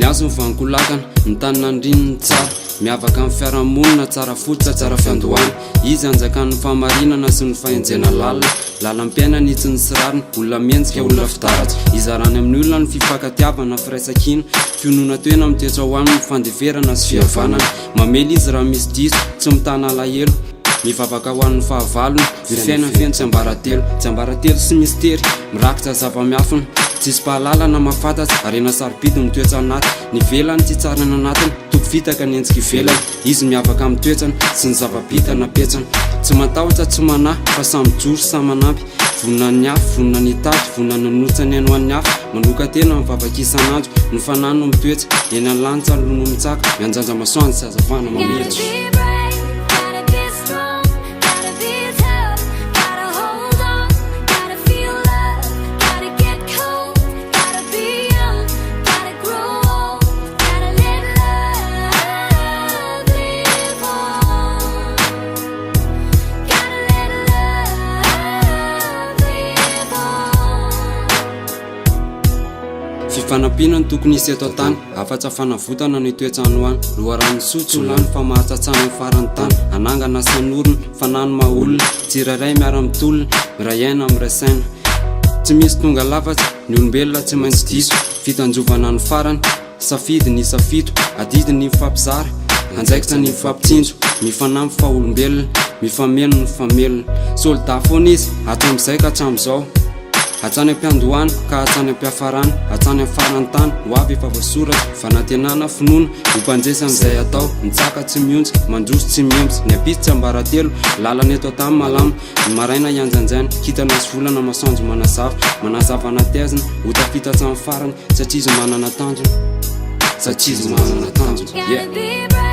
ny azo nyvankolakana ny taninandrininy tsara miavaka amin'ny fiarahamonina tsara fototra tsara fiandohana izy anjakan'ny famarinana sy ny fahenjena lalam-piainana itsy ny sirariny olona mienjika olona fitaratra izarany amin'ny olona ny fifankatiavana firaisan-kina fionona toena mitoetra ho aminy fandeverana sy fihavanana mamely izy raha misy diso tsy mitana alahelo mivavaka ho an'ny fahavalony ny fiainany feno tsy ambaratelo sy mistery mirakitra zava-miafina tsisy pahalalana mahafantatsa arena sarobidy mitoetra anaty ny velany tsy tsarana anatiny toko fitaka ny enjika ivelany izy miavaka amin'ny toetrany sy ny zava-bitana petsana tsy matahotra tsy manahy fa samy joro samy manampy vonina ny afo vonina ny tady vonina ny notsany aino an'ny afo manoka tena mivavaka-isan'andro ny fanano mitoetra eny an'lanitra ny lono mitsaka mianjanja masoandro sy azavana mametro fifanampiana ny tokony isy eto tany afa-tsy fanavotana ny toetrano any loharany sotso lany fa mahatsatsana ny farany tany anangana san'orona fanano maolona tsiraray miara-mitolona miray aina amin'ny rasaina tsy misy tonga lafatsa ny olombelona tsy maintsy diso fitanjovana ny farany safidy ny safito adidy ny fampizara anjaikitra ny fampitsinjo mifanampo fa olombelona mifameno ny famelona solda foana izy hatramin'izay ka hatramin'izao hatrany am-piandohana ka hatrany am-piafarana hatrany amin'ny farany tany ho avy efa voasoratra fanantenana finoana hompanjesan'izay atao mitsaka tsy mionjy mandroso tsy miembotsy ny apisy tsy ambaratelo lalana eto tany malama ny maraina ianjanjaina kitana sy volana masoandro manazava natezina ho tafitatra amin'ny farany satria izy manana tanjona